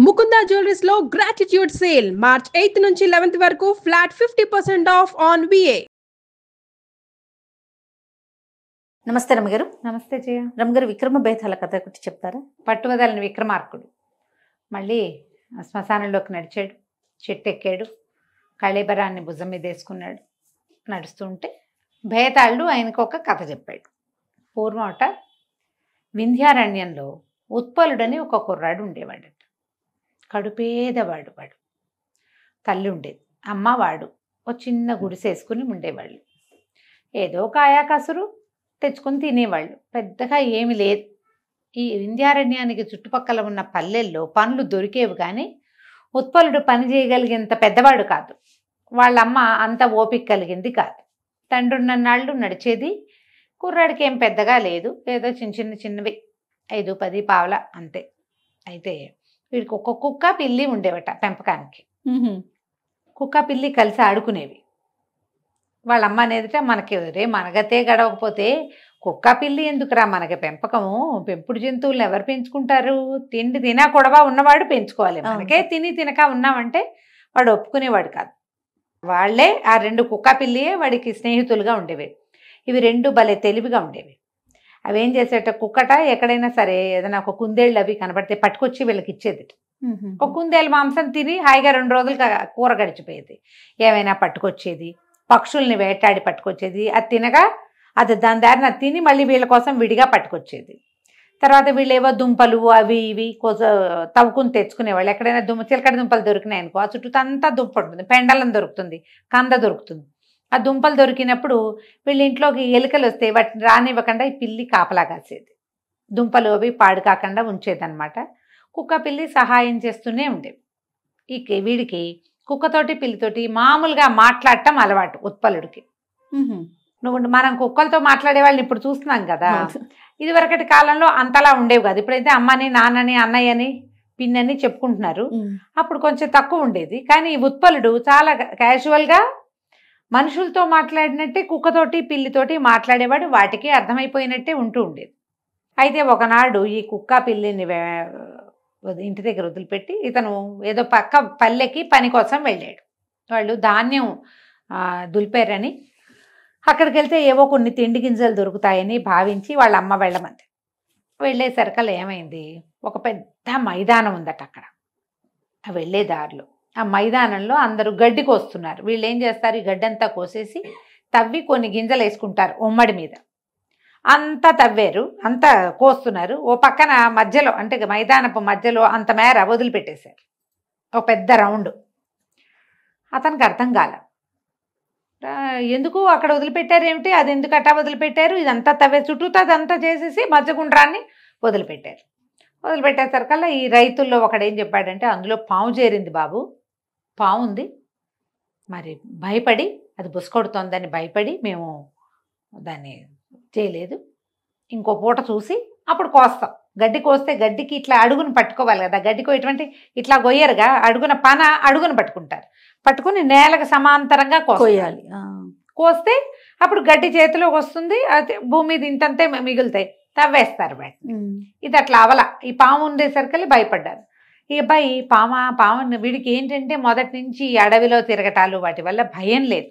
Mukunda jewelleries లో gratitude sale March 8th నుంచి 11th వరకు ఫ్లాట్ 50% ఆఫ్ ఆన్ విఏ. నమస్తే రమ్మగారు. నమస్తే జయ. రమ్మగారు, విక్రమ బేతాళ కథ ఒకటి చెప్తారా? పట్టువదలని విక్రమార్కుడు మళ్ళీ శ్మశానంలోకి నడిచాడు, చెట్టు ఎక్కాడు, కళేబరాన్ని భుజం మీద వేసుకున్నాడు. నడుస్తుంటే బేతాళుడు ఆయనకు ఒక కథ చెప్పాడు. పూర్వమట వింధ్యారణ్యంలో ఉత్పలుడని ఒక కుర్రాడు ఉండేవాడట. కడుపేదవాడు. వాడు తల్లి ఉండేది, అమ్మ వాడు ఒక చిన్న గుడిసేసుకుని ఉండేవాళ్ళు. ఏదో కాయాకసురు తెచ్చుకొని తినేవాళ్ళు, పెద్దగా ఏమి లేదు. ఈ వింధ్యారణ్యానికి చుట్టుపక్కల ఉన్న పల్లెల్లో పనులు దొరికేవి, కానీ ఉత్పలుడు పని చేయగలిగేంత పెద్దవాడు కాదు. వాళ్ళమ్మ అంత ఓపిక కలిగింది కాదు. తండ్రి ఉన్నన్నాళ్ళు నడిచేది, కుర్రాడికి ఏం పెద్దగా లేదు, ఏదో చిన్నవి 5-10 పావల అంతే. అయితే వీడికి ఒక కుక్క పిల్లి ఉండేవట పెంపకానికి. కుక్క పిల్లి కలిసి ఆడుకునేవి. వాళ్ళ అమ్మ అనేదిట, మనకి మనగతే గడవకపోతే కుక్క పిల్లి ఎందుకురా మనకి పెంపకము, పెంపుడు జంతువులను ఎవరు పెంచుకుంటారు, తిండి తినా కొడవా ఉన్నవాడు పెంచుకోవాలి, మనకే తినక ఉన్నామంటే వాడు ఒప్పుకునేవాడు కాదు. వాళ్ళే ఆ 2 కుక్క పిల్లియే వాడికి స్నేహితులుగా ఉండేవి. ఇవి 2 భలే తెలివిగా ఉండేవి. అవి ఏం చేసేట, కుక్కట ఎక్కడైనా సరే ఏదైనా ఒక కుందేళ్ళు అవి కనబడితే పట్టుకొచ్చి వీళ్ళకి ఇచ్చేది. ఒక కుందేలు మాంసం తిని హాయిగా 2 రోజులు కూర గడిచిపోయేది. ఏమైనా పట్టుకొచ్చేది, పక్షుల్ని వేటాడి పట్టుకొచ్చేది, అది తినగా అది దాని దారిన తిని మళ్ళీ వీళ్ళ కోసం విడిగా పట్టుకొచ్చేది. తర్వాత వీళ్ళు ఏవో దుంపలు అవి ఇవి తవ్వుకుని తెచ్చుకునేవాళ్ళు. ఎక్కడైనా చిలకడ దుంపలు దొరికినాయి అనుకో, ఆ చుట్టూ అంతా దుంప ఉంటుంది, పెండలం దొరుకుతుంది, కంద దొరుకుతుంది. ఆ దుంపలు దొరికినప్పుడు వీళ్ళ ఇంట్లోకి ఎలుకలు వస్తే వాటిని రానివ్వకుండా ఈ పిల్లి కాపలా కాసేది, దుంపలు అవి పాడు కాకుండా ఉంచేదన్నమాట. కుక్క పిల్లి సహాయం చేస్తూనే ఉండేవి. వీడికి కుక్కతోటి పిల్లితోటి మామూలుగా మాట్లాడటం అలవాటు ఉత్పలుడికి. మనం కుక్కలతో మాట్లాడే వాళ్ళని ఇప్పుడు చూస్తున్నాం కదా, ఇది వరకటి కాలంలో అంతలా ఉండేవి కాదు. ఇప్పుడైతే అమ్మని, నాన్నని, అన్నయ్యని, పిన్నని చెప్పుకుంటున్నారు. అప్పుడు కొంచెం తక్కువ ఉండేది. కానీ ఈ ఉత్పలుడు చాలా క్యాజువల్గా మనుషులతో మాట్లాడినట్టే కుక్కతోటి పిల్లితోటి మాట్లాడేవాడు, వాటికి అర్థమైపోయినట్టే ఉంటూ ఉండేది. అయితే ఒకనాడు ఈ కుక్క పిల్లిని ఇంటి దగ్గర వదిలిపెట్టి ఇతను ఏదో పక్క పల్లెకి పని కోసం వెళ్ళాడు. వాళ్ళు ధాన్యం దులిపారని అక్కడికి వెళ్తే ఏవో కొన్ని తిండి గింజలు దొరుకుతాయని భావించి వాళ్ళ అమ్మ వెళ్ళమంది. వెళ్ళేసరికల్లా ఏమైంది, ఒక పెద్ద మైదానం ఉందట అక్కడ. వెళ్ళే దారిలో ఆ మైదానంలో అందరూ గడ్డి కోస్తున్నారు. వీళ్ళు ఏం చేస్తారు, ఈ గడ్డి అంతా కోసేసి తవ్వి కొన్ని గింజలు వేసుకుంటారు ఉమ్మడి మీద. అంతా తవ్వారు, అంతా కోస్తున్నారు. ఓ పక్కన మధ్యలో, అంటే మైదానపు మధ్యలో అంత మేర వదిలిపెట్టేశారు, ఒక పెద్ద రౌండ్. అతనికి అర్థం కాల, ఎందుకు అక్కడ వదిలిపెట్టారు ఏమిటి, అది ఎందుకు అట్టా వదిలిపెట్టారు, ఇదంతా తవ్వే చుట్టూతో అదంతా చేసేసి మధ్యగుండ్రాన్ని వదిలిపెట్టారు. వదిలిపెట్టేసరికల్లా ఈ రైతుల్లో ఒకడేం చెప్పాడంటే, అందులో పాము చేరింది బాబు, పాము ఉంది, మరి భయపడి అది బుసకొడుతోందని భయపడి మేము దాన్ని చేయలేదు, ఇంకో పూట చూసి అప్పుడు కోస్తాం. గడ్డి కోస్తే గడ్డికి ఇట్లా అడుగును పట్టుకోవాలి కదా, గడ్డికో ఇటువంటి ఇట్లా గొయ్యరుగా అడుగున అడుగును పట్టుకుంటారు, పట్టుకుని నేలకు సమాంతరంగా కోయాలి. కోస్తే అప్పుడు గడ్డి చేతిలోకి వస్తుంది, అది భూమి మీద ఇంతంతే మిగులుతాయి, తవ్వేస్తారు వాటిని. ఇది అట్లా అవల. ఈ పాము ఉండేసరికి భయపడ్డారు. ఈ అబ్బాయి పాము వీడికి ఏంటంటే మొదటి నుంచి అడవిలో తిరగటాలు వాటి వల్ల భయం లేదు.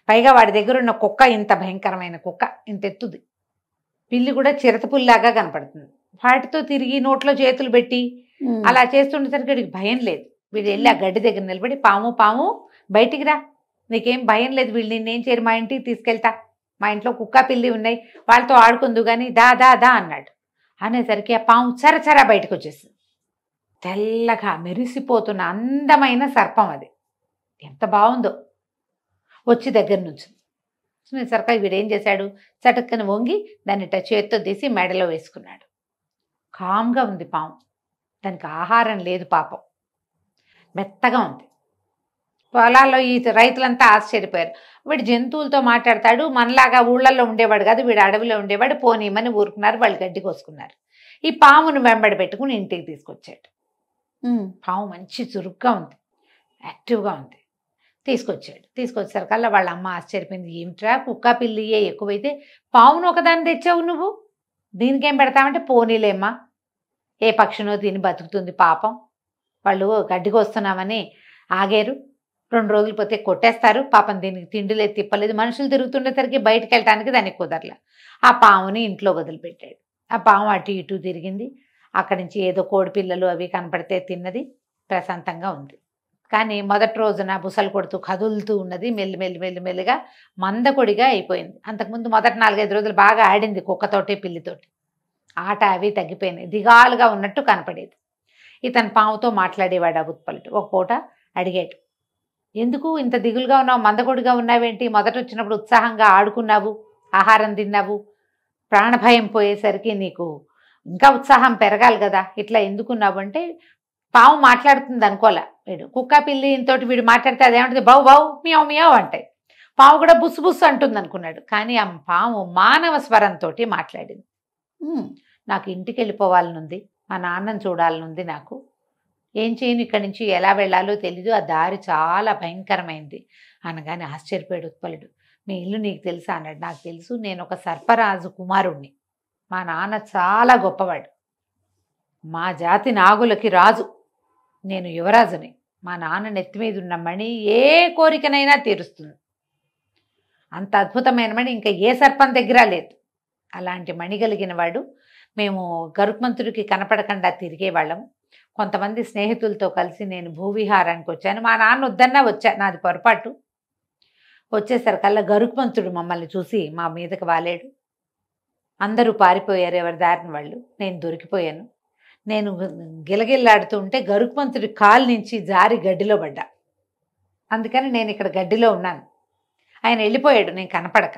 పైగా వాడి దగ్గర ఉన్న కుక్క ఇంత భయంకరమైన కుక్క, ఇంత ఎత్తుది. పిల్లి కూడా చిరతపుల్లాగా కనపడుతుంది. వాటితో తిరిగి నోట్లో చేతులు పెట్టి అలా చేస్తుండేసరికి వీడికి భయం లేదు. వీడు వెళ్ళి ఆ గడ్డి దగ్గర నిలబడి, పాము బయటికి రా, నీకేం భయం లేదు, వీళ్ళు నిన్నేం చేయరు, మా ఇంటికి తీసుకెళ్తా, మా ఇంట్లో కుక్క పిల్లి ఉన్నాయి, వాళ్ళతో ఆడుకుందు కానీ దా దా దా అన్నాడు. అనేసరికి ఆ పాము చరచరా బయటకు వచ్చేసింది. తెల్లగా మెరిసిపోతున్న అందమైన సర్పం అది, ఎంత బాగుందో. వచ్చి దగ్గర నుంచి సరికా వీడేం చేశాడు, చటుక్కని వంగి దాన్ని చేత్తో తీసి మెడలో వేసుకున్నాడు. కామ్గా ఉంది పాము, దానికి ఆహారం లేదు పాపం, మెత్తగా ఉంది. పొలాల్లో ఈ రైతులంతా ఆశ్చర్యపోయారు. వీడు జంతువులతో మాట్లాడతాడు, మనలాగా ఊళ్ళల్లో ఉండేవాడు కాదు, వీడు అడవిలో ఉండేవాడు, పోనీమని ఊరుకున్నారు, వాళ్ళు గడ్డి కోసుకున్నారు. ఈ పామును వెంబడి పెట్టుకుని ఇంటికి తీసుకొచ్చాడు. పాము మంచి చురుగ్గా ఉంది, యాక్టివ్గా ఉంది. తీసుకొచ్చేసరికల్లా వాళ్ళ అమ్మ ఆశ్చర్యపోయింది, ఏమిట్రా కుక్క పిల్లియే ఎక్కువైతే పావును ఒకదాన్ని తెచ్చావు నువ్వు, దీనికేం పెడతామంటే పోనీలేమ్మా, ఏ పక్షినో తిని బతుకుతుంది పాపం, వాళ్ళు గడ్డికి వస్తున్నామని ఆగారు. 2 రోజులు పోతే కొట్టేస్తారు. పాపం దీనికి తిండి లేదు తిప్పలేదు. మనుషులు తిరుగుతుండేసరికి బయటకు వెళ్ళటానికి దానికి కుదరలే. ఆ పాముని ఇంట్లో వదిలిపెట్టాడు. ఆ పాము అటు ఇటు తిరిగింది. అక్కడి నుంచి ఏదో కోడి పిల్లలు అవి కనపడితే తిన్నది. ప్రశాంతంగా ఉంది. కానీ మొదటి రోజున బుసలు కొడుతూ కదులుతూ ఉన్నది. మెల్లిగా మందకొడిగా అయిపోయింది. అంతకుముందు మొదటి 4-5 రోజులు బాగా ఆడింది కుక్కతోటి పిల్లితోటి. ఆట అవి తగ్గిపోయినాయి. దిగాలుగా ఉన్నట్టు కనపడేది. ఇతను పాముతో మాట్లాడేవాడు ఆ ఉత్పలుడు. ఒక పూట అడిగాడు, ఎందుకు ఇంత దిగులుగా ఉన్నావు, మందకొడిగా ఉన్నావేంటి? మొదట వచ్చినప్పుడు ఉత్సాహంగా ఆడుకున్నావు, ఆహారం తిన్నావు, ప్రాణభయం పోయేసరికి నీకు ఇంకా ఉత్సాహం పెరగాలి కదా, ఇట్లా ఎందుకున్నావు అంటే, పాము మాట్లాడుతుంది అనుకోలే వీడు. కుక్క పిల్లితోటి వీడు మాట్లాడితే అదేమంటుంది, బావు బావు మియావు మియావు అంటాయి. పాము కూడా బుస్సు బుస్సు అంటుంది అనుకున్నాడు. కానీ ఆ పాము మానవ స్వరంతో మాట్లాడింది. నాకు ఇంటికి వెళ్ళిపోవాలనుంది, మా నాన్నని చూడాలనుంది, నాకు ఏం చేయను, ఇక్కడి నుంచి ఎలా వెళ్ళాలో తెలీదు, ఆ దారి చాలా భయంకరమైంది అనగానే ఆశ్చర్యపోయాడు ఉత్పలుడు. మీ ఇల్లు నీకు తెలుసా అన్నాడు. నాకు తెలుసు, నేను ఒక సర్పరాజు కుమారుణ్ణి, మా నాన్న చాలా గొప్పవాడు, మా జాతి నాగులకి రాజు, నేను యువరాజుని, మా నాన్న నెత్తి మీద ఉన్న మణి ఏ కోరికనైనా తీరుస్తుంది, అంత అద్భుతమైన మణి ఇంకా ఏ సర్పం దగ్గర లేదు, అలాంటి మణి కలిగిన వాడు. మేము గరుత్మంతుడికి కనపడకుండా తిరిగేవాళ్ళం. కొంతమంది స్నేహితులతో కలిసి నేను భూవిహారానికి వచ్చాను, మా నాన్న వద్దన్నా వచ్చా, నాది పొరపాటు. వచ్చేసరికల్లా గరుత్మంతుడు మమ్మల్ని చూసి మా మీదకి వాలేడు. అందరూ పారిపోయారు ఎవరి దారిని వాళ్ళు. నేను దొరికిపోయాను. నేను గిలగిల్లాడుతూ ఉంటే గరుత్మంతుడి కాలు నుంచి జారి గడ్డిలో పడ్డా. అందుకని నేను ఇక్కడ గడ్డిలో ఉన్నాను. ఆయన వెళ్ళిపోయాడు, నేను కనపడక.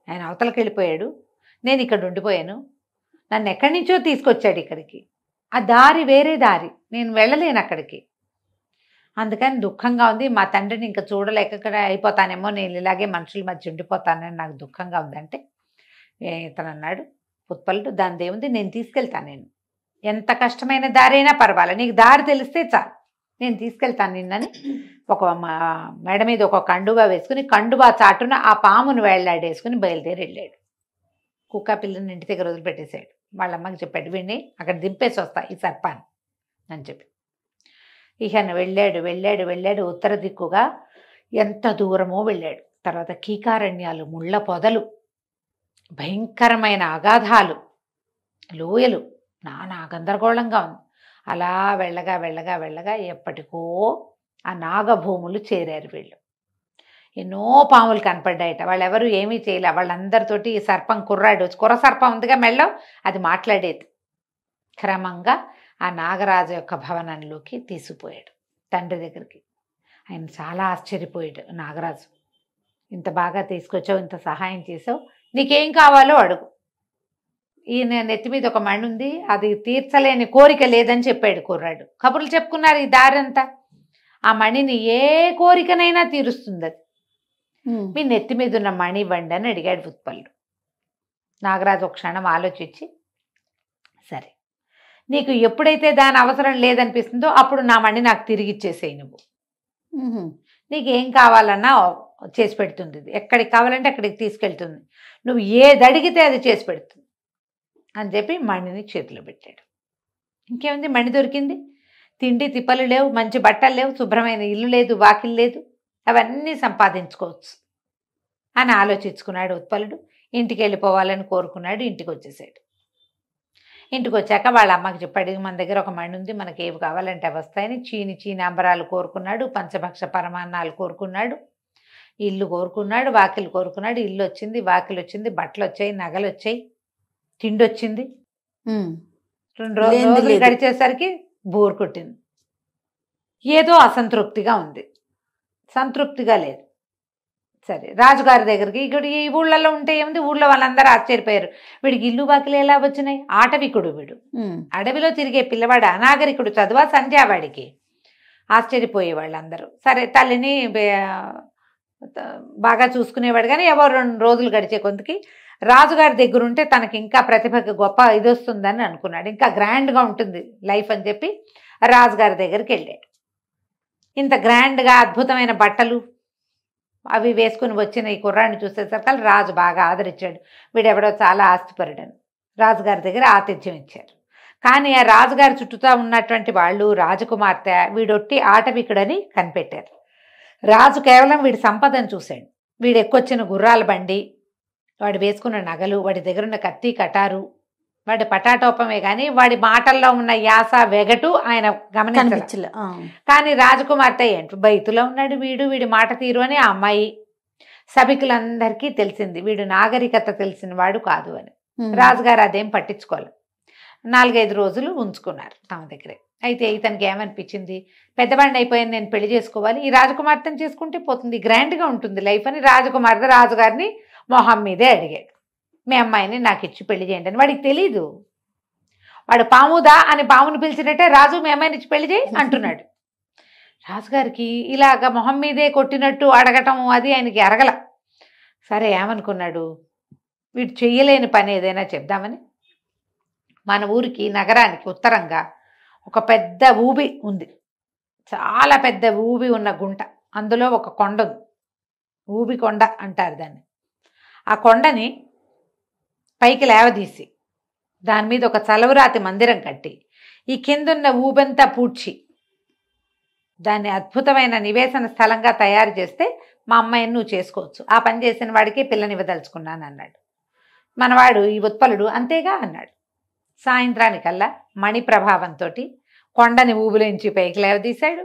ఆయన అవతలకి వెళ్ళిపోయాడు, నేను ఇక్కడ ఉండిపోయాను. నన్ను ఎక్కడి నుంచో తీసుకొచ్చాడు ఇక్కడికి. ఆ దారి వేరే దారి, నేను వెళ్ళలేను అక్కడికి. అందుకని దుఃఖంగా ఉంది. మా తండ్రిని ఇంకా చూడలేక అయిపోతానేమో, నేను ఇలాగే మనుషుల మధ్య ఉండిపోతానని నాకు దుఃఖంగా ఉందంటే, ఇతను అన్నాడు ఉత్పలుడు, దాని దేవుంది, నేను తీసుకెళ్తాను, నేను ఎంత కష్టమైన దారైనా పర్వాలేదు, నీకు దారి తెలిస్తే చాలు, నేను తీసుకెళ్తాను నిన్నని ఒక మెడ మీద ఒక కండువా వేసుకుని, కండువా చాటున ఆ పామును వేళ్లాడేసుకుని బయలుదేరి వెళ్ళాడు. కుక్క పిల్లని ఇంటి దగ్గర వదిలిపెట్టేశాడు. వాళ్ళ అమ్మకి చెప్పాడు, వీడిని అక్కడ దింపేసి వస్తా ఈ సర్పాన్ని అని చెప్పి. ఇహన వెళ్ళాడు ఉత్తర దిక్కుగా ఎంత దూరమో వెళ్ళాడు. తర్వాత కీకారణ్యాలు, ముళ్ళ పొదలు, భయంకరమైన అగాధాలు, లోయలు, నానా గందరగోళంగా ఉంది. అలా వెళ్ళగా ఎప్పటికో ఆ నాగభూములు చేరారు వీళ్ళు. ఎన్నో పాములు కనపడ్డాయట. వాళ్ళెవరు ఏమీ చేయలే. వాళ్ళందరితోటి ఈ సర్పం కుర్రాడు, కుర్ర సర్పం ఉందిగా మెళ్ళో, అది మాట్లాడేది. క్రమంగా ఆ నాగరాజు యొక్క భవనంలోకి తీసుకుపోయాడు తండ్రి దగ్గరికి. ఆయన చాలా ఆశ్చర్యపోయాడు. నాగరాజు, ఇంత బాగా తీసుకొచ్చావు, ఇంత సహాయం చేసావు, నీకేం కావాలో అడుగు. ఈయన నెత్తి మీద ఒక మణి ఉంది, అది తీర్చలేని కోరిక లేదని చెప్పాడు కుర్రాడు. కబుర్లు చెప్పుకున్నారు ఈ దారంతా. ఆ మణిని ఏ కోరికనైనా తీరుస్తుంది అది. మీ నెత్తి మీద ఉన్న మణి ఇవ్వండి అని అడిగాడు ఉత్పలుడు. నాగరాజు ఒక క్షణం ఆలోచించి, సరే నీకు ఎప్పుడైతే దాని అవసరం లేదనిపిస్తుందో అప్పుడు నా మణి నాకు తిరిగి ఇచ్చేసేయి, నువ్వు నీకేం కావాలన్నా చేసి పెడుతుంది, ఎక్కడికి కావాలంటే అక్కడికి తీసుకెళ్తుంది, నువ్వు ఏది అడిగితే అది చేసి పెడుతుంది అని చెప్పి మణిని చేతిలో పెట్టాడు. ఇంకేముంది, మణి దొరికింది. తిండి తిప్పలు లేవు, మంచి బట్టలు లేవు, శుభ్రమైన ఇల్లు లేదు, వాకిలు లేదు, అవన్నీ సంపాదించుకోవచ్చు అని ఆలోచించుకున్నాడు ఉత్పలుడు. ఇంటికి వెళ్ళిపోవాలని కోరుకున్నాడు. ఇంటికి వచ్చేసాడు. ఇంటికి వచ్చాక వాళ్ళ అమ్మకి చెప్పాడు, మన దగ్గర ఒక మణి ఉంది, మనకి ఏవి కావాలంటే అవి వస్తాయని. చీనాంబరాలు కోరుకున్నాడు, పంచభక్ష పరమాన్నాలు కోరుకున్నాడు, ఇల్లు కోరుకున్నాడు, వాకిలు కోరుకున్నాడు. ఇల్లు వచ్చింది, వాకిలు వచ్చింది, బట్టలు వచ్చాయి, నగలు వచ్చాయి, తిండి వచ్చింది. 2 రోజులు గడిచేసరికి బోర్ కొట్టింది. ఏదో అసంతృప్తిగా ఉంది, సంతృప్తిగా లేదు. సరే రాజుగారి దగ్గరికి, ఇక్కడ ఈ ఊళ్ళల్లో ఉంటే ఏముంది, ఊళ్ళో వాళ్ళందరూ ఆశ్చర్యపోయారు, వీడికి ఇల్లు వాకిలు ఎలా వచ్చినాయి, ఆటవికుడు వీడు, అడవిలో తిరిగే పిల్లవాడు, అనాగరికుడు, చదువా సంధ్యా వాడికి, ఆశ్చర్యపోయే వాళ్ళందరూ. సరే తల్లిని బాగా చూసుకునేవాడు. కానీ ఎవరు 2 రోజులు గడిచే కొంతకి రాజుగారి దగ్గర ఉంటే తనకి ఇంకా ప్రతిభకి గొప్ప ఇది వస్తుందని అనుకున్నాడు, ఇంకా గ్రాండ్గా ఉంటుంది లైఫ్ అని చెప్పి రాజుగారి దగ్గరికి వెళ్ళాడు. ఇంత గ్రాండ్గా అద్భుతమైన బట్టలు అవి వేసుకుని వచ్చిన ఈ కుర్రాన్ని చూసేసరికి రాజు బాగా ఆదరించాడు. వీడెవడో చాలా ఆస్తిపరుడని రాజుగారి దగ్గర ఆతిథ్యం ఇచ్చారు. కానీ ఆ రాజుగారి చుట్టూతా ఉన్నటువంటి వాళ్ళు రాజకుమార్తె వీడొట్టి ఆటవికుడని కనిపెట్టారు. రాజు కేవలం వీడి సంపదను చూశాడు. వీడు ఎక్కొచ్చిన గుర్రాల బండి, వాడు వేసుకున్న నగలు, వాడి దగ్గరున్న కత్తి కటారు, వాడి పటాటోపమే కానీ వాడి మాటల్లో ఉన్న యాస వెగటు ఆయన గమనించలే. కానీ రాజకుమార్తె ఏంటి బయతులో ఉన్నాడు వీడు, వీడి మాట తీరు అని ఆ అమ్మాయి సభికులందరికీ తెలిసింది. వీడు నాగరికత తెలిసిన వాడు కాదు అని. రాజుగారు అదేం పట్టించుకోలేదు. 4-5 రోజులు ఉంచుకున్నారు తమ దగ్గరే. అయితే ఇతనికి ఏమనిపించింది, పెద్దవాడిని అయిపోయాను, నేను పెళ్లి చేసుకోవాలి, ఈ రాజకుమార్తెను చేసుకుంటే పోతుంది, గ్రాండ్గా ఉంటుంది లైఫ్ అని రాజకుమార్తె రాజుగారిని మొహం మీదే అడిగాడు, మీ అమ్మాయిని నాకు ఇచ్చి పెళ్లి చేయండి అని. వాడికి తెలీదు, వాడు పాముదా అని పామును పిలిచినట్టే రాజు మీ అమ్మాయిని ఇచ్చి పెళ్లి చేయి అంటున్నాడు. రాజుగారికి ఇలాగ మొహం మీదే కొట్టినట్టు అడగటం అది ఆయనకి అరగల. సరే ఏమనుకున్నాడు, వీడు చెయ్యలేని పని ఏదైనా చెప్దామని మన ఊరికి నగరానికి ఉత్తరంగా ఒక పెద్ద ఊబి ఉంది, చాలా పెద్ద ఊబి ఉన్న గుంట, అందులో ఒక కొండ ఉంది, ఊబి కొండ అంటారు దాన్ని. ఆ కొండని పైకి లేవదీసి దాని మీద ఒక చలవరాతి మందిరం కట్టి ఈ కిందున్న ఊబంతా పూడ్చి దాన్ని అద్భుతమైన నివేశన స్థలంగా తయారు చేస్తే మా అమ్మాయిని నువ్వు చేసుకోవచ్చు, ఆ పని చేసిన వాడికి పిల్లనివ్వదలుచుకున్నాను అన్నాడు. మనవాడు ఈ ఉత్పలుడు అంతేగా అన్నాడు. సాయంత్రానికల్లా మణి ప్రభావంతో కొండని ఊబిలోంచి పైకి లేవదీశాడు,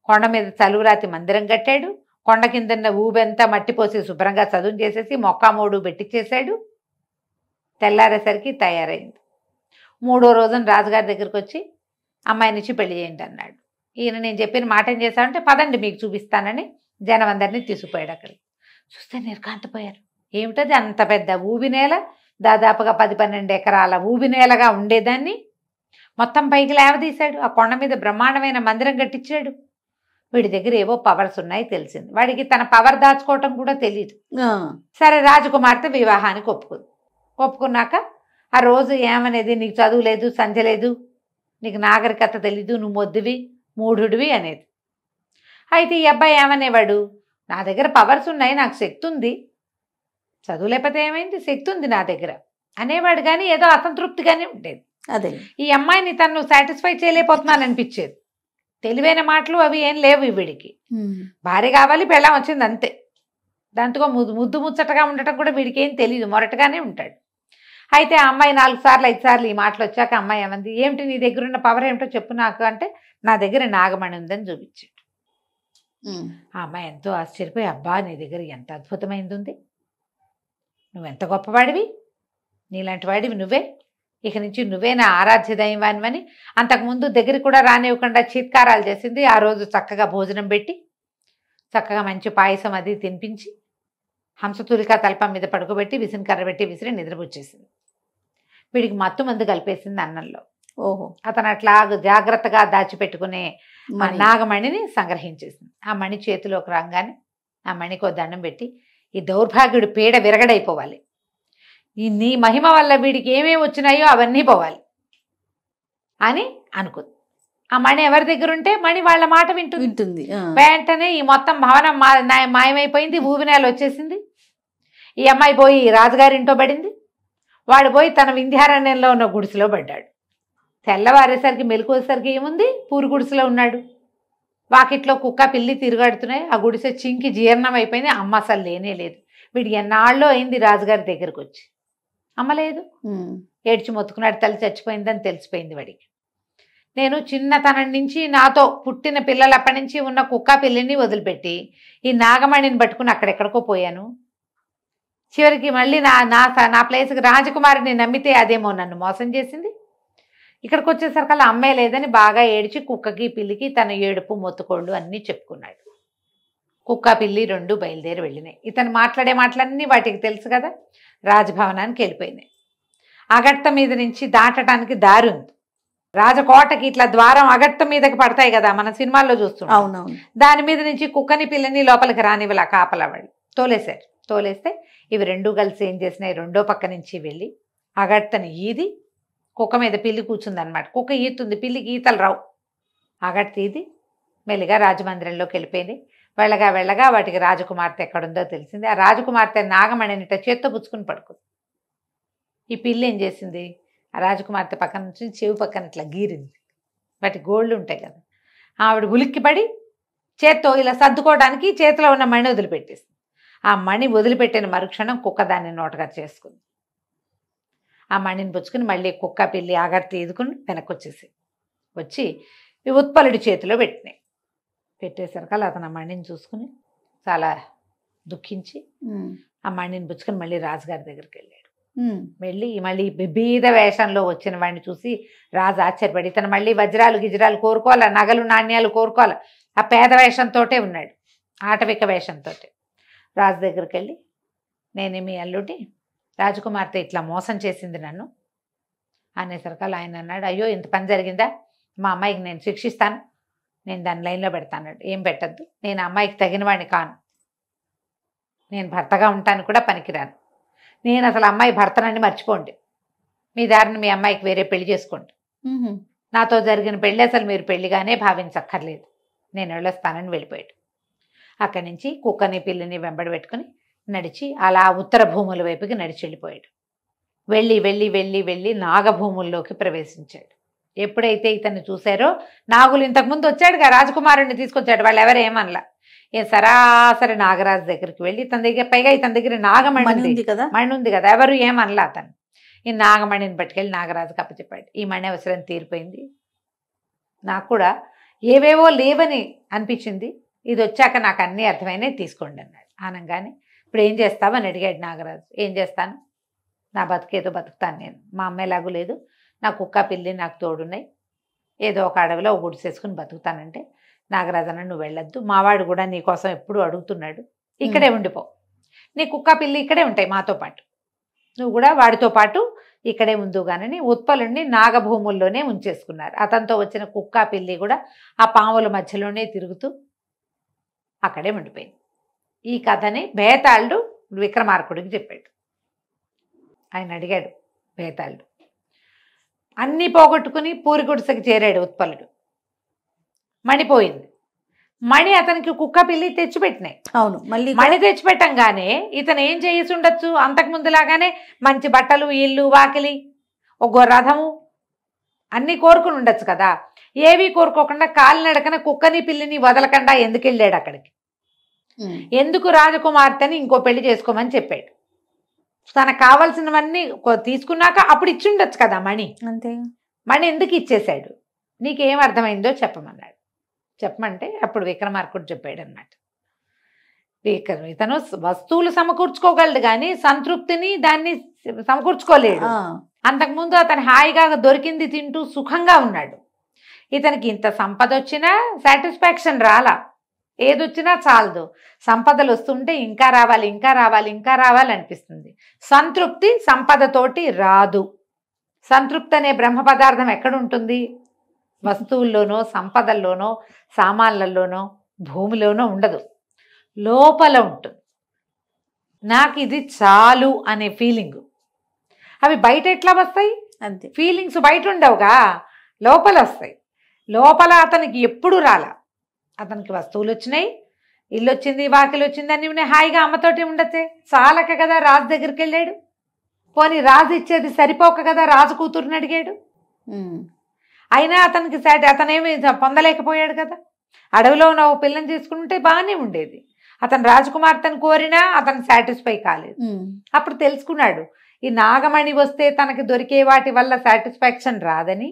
కొండ మీద చలువురాతి మందిరం కట్టాడు, కొండ కిందన్న ఊబెంతా మట్టిపోసి శుభ్రంగా చదువు చేసేసి మొక్కామూడు పెట్టించేశాడు. తెల్లారేసరికి తయారైంది. 3వ రోజున రాజుగారి దగ్గరికి వచ్చి అమ్మాయినిచ్చి పెళ్లి చేయండి అన్నాడు. ఈయన నేను చెప్పిన మాట ఏం చేశానంటే పదండి మీకు చూపిస్తానని జనం అందరినీ తీసుకుపోయాడు. అక్కడికి చూస్తే నిర్కాంతపోయారు. ఏమిటది అంత పెద్ద ఊబి నేల, దాదాపుగా 10-12 ఎకరాల ఊబి నేలగా ఉండేదాన్ని మొత్తం పైకి లేవదీశాడు. ఆ కొండ మీద బ్రహ్మాండమైన మందిరం కట్టించాడు. వీడి దగ్గర ఏవో పవర్స్ ఉన్నాయి తెలిసింది. వాడికి తన పవర్ దాచుకోవటం కూడా తెలియదు. సరే రాజకుమార్తె వివాహానికి ఒప్పుకున్నాక ఆ రోజు ఏమనేది, నీకు చదువు లేదు, సంధ్య లేదు, నీకు నాగరికత తెలీదు, నువ్వు మొద్దువి మూఢుడివి అనేది. అయితే ఈ అబ్బాయి ఏమనేవాడు, నా దగ్గర పవర్స్ ఉన్నాయి, నాకు శక్తి ఉంది, చదువు లేకపోతే ఏమైంది, శక్తి ఉంది నా దగ్గర అనేవాడు. కానీ ఏదో అసంతృప్తిగానే ఉండేది. అదే ఈ అమ్మాయిని తను సాటిస్ఫై చేయలేకపోతున్నాను అనిపించేది. తెలివైన మాటలు అవి ఏం లేవు వీడికి. భార్య కావాలి, పెళ్ళాం వచ్చింది అంతే. దాంతో ముద్దు ముచ్చటగా ఉండటం కూడా వీడికి ఏం తెలియదు, మొరటగానే ఉంటాడు. అయితే ఆ అమ్మాయి 4 సార్లు 5 సార్లు ఈ మాటలు వచ్చాక అమ్మాయి ఏమంది, ఏమిటి నీ దగ్గర ఉన్న పవర్ ఏమిటో చెప్పు నాకు అంటే, నా దగ్గర నాగమణి ఉందని చూపించాడు. ఆ అమ్మాయి ఎంతో ఆశ్చర్యపోయి, అబ్బా నీ దగ్గర ఎంత అద్భుతమైంది ఉంది, నువ్వెంత గొప్పవాడివి, నీలాంటి వాడివి నువ్వే, ఇక నుంచి నువ్వే నా ఆరాధ్య దైవానివని అంతకుముందు దగ్గర కూడా రానివ్వకుండా చీత్కారాలు చేసింది. ఆ రోజు చక్కగా భోజనం పెట్టి చక్కగా మంచి పాయసం అది తినిపించి హంసతూలికా తల్పం మీద పడుకోబెట్టి విసిరికర్ర పెట్టి విసిరి నిద్రపుచ్చేసింది. వీడికి మత్తు మందు కలిపేసింది అన్నంలో. ఓహో, అతను అట్లా జాగ్రత్తగా దాచిపెట్టుకునే నాగమణిని సంగ్రహించేసింది. ఆ మణి చేతిలోకి రాగానే ఆ మణికో దండం పెట్టి, ఈ దౌర్భాగ్యుడు పీడ విరగడైపోవాలి, ఈ నీ మహిమ వల్ల వీడికి ఏమేమి వచ్చినాయో అవన్నీ పోవాలి అని అనుకుంది. ఆ మణి ఎవరి దగ్గర ఉంటే మణి వాళ్ళ మాట వింటుంది. వెంటనే ఈ మొత్తం భవనం మాయమైపోయింది, ఊబినేలు వచ్చేసింది. ఈ అమ్మాయి పోయి రాజుగారింటో పడింది, వాడు పోయి తన వింధ్యారణ్యంలో ఉన్న గుడిసెలో పడ్డాడు. తెల్లవారేసరికి మెలకువసరికి ఏముంది, పూరు గుడిసెలో ఉన్నాడు. వాకిట్లో కుక్క పిల్లి తిరుగాడుతున్నాయి. ఆ గుడిసె చింకి జీర్ణం అయిపోయింది. అమ్మ అసలు లేనే లేదు. వీడికి ఎన్నాళ్ళో అయింది రాజుగారి దగ్గరకు వచ్చి, అమ్మలేదు. ఏడ్చి మొత్తుకున్నాడు, తల్లి చచ్చిపోయిందని తెలిసిపోయింది వాడికి. నేను చిన్నతనం నుంచి నాతో పుట్టిన పిల్లలప్పటి నుంచి ఉన్న కుక్క పిల్లిని వదిలిపెట్టి ఈ నాగమణిని పట్టుకుని అక్కడెక్కడికో పోయాను. చివరికి మళ్ళీ నా ప్లేస్కి రాజకుమారిని నమ్మితే అదేమో నన్ను మోసం చేసింది. ఇక్కడికి వచ్చేసరికల్లా అమ్మే లేదని బాగా ఏడ్చి కుక్కకి పిల్లికి తన ఏడుపు మొత్తుకోళ్ళు అన్నీ చెప్పుకున్నాడు. కుక్క పిల్లి 2 బయలుదేరి వెళ్ళినాయి. ఇతను మాట్లాడే మాటలన్నీ వాటికి తెలుసు కదా. రాజభవనానికి వెళ్ళిపోయినాయి. అగట్ట మీద నుంచి దాటడానికి దారి ఉంది. రాజకోటకి ఇట్లా ద్వారం అగట్ట మీదకి పడతాయి కదా, మన సినిమాల్లో చూస్తున్నాం. అవునవును. దాని మీద నుంచి కుక్కని పిల్లని లోపలికి రానివ్వలా కాపలా వాళ్ళు తోలేశారు. తోలేస్తే ఇవి 2 కలిసి ఏం చేసినాయి, రెండో పక్క నుంచి వెళ్ళి అగట్టని ఈది కుక్క మీద పిల్లి కూర్చుందనమాట. కుక్క ఈతుంది, పిల్లికి ఈతలు రావు. అగట్ట ఈది మెల్లిగా రాజమందిరంలోకి వెళ్ళిపోయింది. వెళ్ళగా వెళ్ళగా వాటికి రాజకుమార్తె ఎక్కడుందో తెలిసింది. ఆ రాజకుమార్తె నాగమణినిట చేత్తో పుచ్చుకుని పడుకుంది. ఈ పిల్లి ఏం చేసింది, ఆ రాజకుమార్తె పక్కన నుంచి చెవి పక్కన ఇట్లా గీరింది. వాటి గోళ్ళు ఉంటాయి కదా. ఆవిడ ఉలిక్కిపడి చేత్తో ఇలా సర్దుకోవడానికి చేతిలో ఉన్న మణి వదిలిపెట్టేసింది. ఆ మణి వదిలిపెట్టిన మరుక్షణం కుక్క దాన్ని నోటగా చేసుకుంది. ఆ మణిని పుచ్చుకుని మళ్ళీ కుక్క పిల్లి ఆగర్తి ఎదుకుని వెనక్కి వచ్చి ఈ ఉత్పలుడి చేతిలో పెట్టేసరికి అతను ఆ మణిని చూసుకుని చాలా దుఃఖించి ఆ మణిని పుచ్చుకొని మళ్ళీ రాజుగారి దగ్గరికి వెళ్ళాడు. మళ్ళీ బీద వేషంలో వచ్చిన వాడిని చూసి రాజు ఆశ్చర్యపడి, ఇతను మళ్ళీ వజ్రాలు గిజ్రాలు కోరుకోవాలా, నగలు నాణ్యాలు కోరుకోవాలా, ఆ పేద వేషంతోటే ఉన్నాడు, ఆటవిక వేషంతో. రాజు దగ్గరికి వెళ్ళి, నేను మీ అల్లుడి రాజకుమార్తె ఇట్లా మోసం చేసింది నన్ను అనేసరికి ఆయన అన్నాడు, అయ్యో ఇంత పని జరిగిందా, మా అమ్మాయికి నేను శిక్షిస్తాను, నేను దాని లైన్లో పెడతాను. ఏం పెట్టద్దు, నేను అమ్మాయికి తగిన వాడిని కాను, నేను భర్తగా ఉంటాను కూడా పనికిరాను, నేను అసలు అమ్మాయి భర్తనని మర్చిపోండి, మీ దారిని మీ అమ్మాయికి వేరే పెళ్లి చేసుకోండి, నాతో జరిగిన పెళ్ళి అసలు మీరు పెళ్లిగానే భావించక్కర్లేదు, నేను వెళ్ళొస్తానని వెళ్ళిపోయాడు. అక్కడి నుంచి కుక్కని పిల్లిని వెంబడి పెట్టుకుని నడిచి అలా ఉత్తర భూముల వైపుకి నడిచి వెళ్ళిపోయాడు. వెళ్ళి వెళ్ళి వెళ్ళి వెళ్ళి నాగభూముల్లోకి ప్రవేశించాడు. ఎప్పుడైతే ఇతన్ని చూశారో, నాగులు ఇంతకుముందు వచ్చాడుగా రాజకుమారుణ్ణి తీసుకొచ్చాడు, వాళ్ళు ఎవరేమనలా, సరాసరి నాగరాజు దగ్గరికి వెళ్ళి ఇతని దగ్గర, పైగా ఇతని దగ్గర నాగమణి ఉంది కదా, ఎవరు ఏమనలా అతను. ఈ నాగమణిని పట్టుకెళ్ళి నాగరాజుకి అప్పచెప్పాడు. ఈ మణి అవసరం తీరిపోయింది, నాకు కూడా ఏవేవో లేవని అనిపించింది, ఇది వచ్చాక నాకు అన్నీ అర్థమైనవి తీసుకోండి అన్నాడు. అనగానే ఇప్పుడు ఏం చేస్తావు అని అడిగాడు నాగరాజు. ఏం చేస్తాను, నా బతుకేదో బతుకుతాను, నేను మా అమ్మాయిలాగు లేదు, నా కుక్క పిల్లి నాకు తోడున్నాయి, ఏదో ఒక అడవిలో ఒక గుడిసేసుకుని బతుకుతానంటే, నాగరాజు అన్న నువ్వు వెళ్ళొద్దు, మావాడు కూడా నీ కోసం ఎప్పుడు అడుగుతున్నాడు, ఇక్కడే ఉండిపో, నీ కుక్క పిల్లి ఇక్కడే ఉంటాయి మాతో పాటు, నువ్వు కూడా వాడితో పాటు ఇక్కడే ఉందుగానని ఉత్పలుడిని నాగభూముల్లోనే ఉంచేసుకున్నారు. అతనితో వచ్చిన కుక్క పిల్లి కూడా ఆ పాముల మధ్యలోనే తిరుగుతూ అక్కడే ఉండిపోయింది. ఈ కథని బేతాళుడు విక్రమార్కుడికి చెప్పాడు. ఆయన అడిగాడు బేతాళుడు, అన్నీ పోగొట్టుకుని పూరి గుడిసెకి చేరాడు ఉత్పలుడు, మణిపోయింది, మణి అతనికి కుక్క పిల్లి తెచ్చిపెట్టినాయి. అవును, మళ్ళీ మణి తెచ్చిపెట్టంగానే ఇతను ఏం చేసి ఉండొచ్చు, అంతకుముందులాగానే మంచి బట్టలు, ఇల్లు, వాకిలి, ఒక రథము అన్నీ కోరుకుని ఉండొచ్చు కదా. ఏవి కోరుకోకుండా కాలినడకన కుక్కని పిల్లిని వదలకుండా ఎందుకు వెళ్ళాడు అక్కడికి, ఎందుకు రాజకుమార్తెని ఇంకో పెళ్లి చేసుకోమని చెప్పాడు. తనకు కావాల్సినవన్నీ తీసుకున్నాక అప్పుడు ఇచ్చి ఉండొచ్చు కదా మణి, అంతే. మణి ఎందుకు ఇచ్చేశాడు, నీకేం అర్థమైందో చెప్పమన్నాడు. చెప్పమంటే అప్పుడు విక్రమార్కుడు చెప్పాడు అన్నమాట. ఇతను వస్తువులు సమకూర్చుకోగలడు కానీ సంతృప్తిని దాన్ని సమకూర్చుకోలేడు. అంతకుముందు అతను హాయిగా దొరికింది తింటూ సుఖంగా ఉన్నాడు. ఇతనికి ఇంత సంపద వచ్చినా సాటిస్ఫాక్షన్ రాలా, ఏదొచ్చినా చాలదు, సంపదలు వస్తుంటే ఇంకా రావాలి ఇంకా రావాలి ఇంకా రావాలి అనిపిస్తుంది. సంతృప్తి సంపదతోటి రాదు. సంతృప్తి అనే బ్రహ్మ పదార్థం ఎక్కడుంటుంది, వస్తువుల్లోనో సంపదల్లోనో సామాన్లలోనో భూమిలోనో ఉండదు, లోపల ఉంటుంది. నాకు ఇది చాలు అనే ఫీలింగు, అవి బయట ఎట్లా వస్తాయి, అంతే. ఫీలింగ్స్ బయట ఉండవుగా, లోపల వస్తాయి. లోపల అతనికి ఎప్పుడు రాలా, అతనికి వస్తువులు వచ్చినాయి, ఇల్లు వచ్చింది, వాకిలు వచ్చింది, అన్నీ హాయిగా అమ్మతోటి ఉండొచ్చే, చాలక కదా రాజు దగ్గరికి వెళ్ళాడు. పోనీ రాజు ఇచ్చేది సరిపోక కదా రాజు కూతురుని అడిగాడు. అయినా అతనికి అతనేమి పొందలేకపోయాడు కదా. అడవిలో ఉన్న ఓ పిల్లని తీసుకుంటే బాగానే ఉండేది, అతను రాజకుమార్తెను కోరినా అతను సాటిస్ఫై కాలేదు. అప్పుడు తెలుసుకున్నాడు, ఈ నాగమణి వస్తే తనకి దొరికే వాటి వల్ల సాటిస్ఫాక్షన్ రాదని,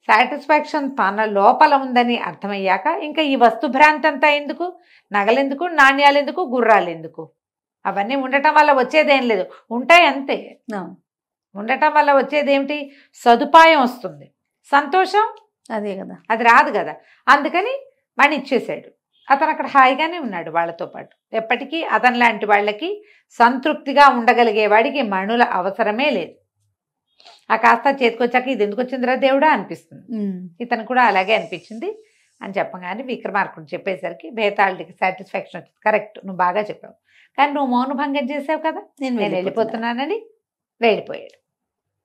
సాటిస్ఫాక్షన్ తన లోపల ఉందని అర్థమయ్యాక ఇంకా ఈ వస్తు భ్రాంతి అంతా ఎందుకు, నగలెందుకు, నాణ్యాలు ఎందుకు, గుర్రాలు ఎందుకు, అవన్నీ ఉండటం వల్ల వచ్చేదేం లేదు, ఉంటాయి అంతే. ఉండటం వల్ల వచ్చేది ఏమిటి, సదుపాయం వస్తుంది, సంతోషం అదే కదా, అది రాదు కదా. అందుకని మణి ఇచ్చేసాడు. అతను అక్కడ హాయిగానే ఉన్నాడు వాళ్ళతో పాటు. ఎప్పటికీ అతని లాంటి వాళ్ళకి సంతృప్తిగా ఉండగలిగే వాడికి మణుల అవసరమే లేదు. ఆ కాస్త చేతికొచ్చాక ఇది ఎందుకు వచ్చిందిరా దేవుడా అనిపిస్తుంది. ఇతను కూడా అలాగే అనిపించింది అని చెప్పగానే విక్రమార్కుడు చెప్పేసరికి బేతాళుడికి సాటిస్ఫాక్షన్ వచ్చింది. కరెక్ట్, నువ్వు బాగా చెప్పావు, కానీ నువ్వు మౌనభంగం చేసావు కదా, నేను వెళ్ళిపోతున్నానని వెళ్ళిపోయాడు.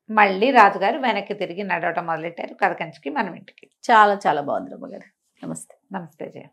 మళ్ళీ రాజుగారు వెనక్కి తిరిగి నడవటం మొదలెట్టారు. కథ కంచికి మనం ఇంటికి. చాలా చాలా బాగుంది రమ్మగారు. నమస్తే. నమస్తే జయ.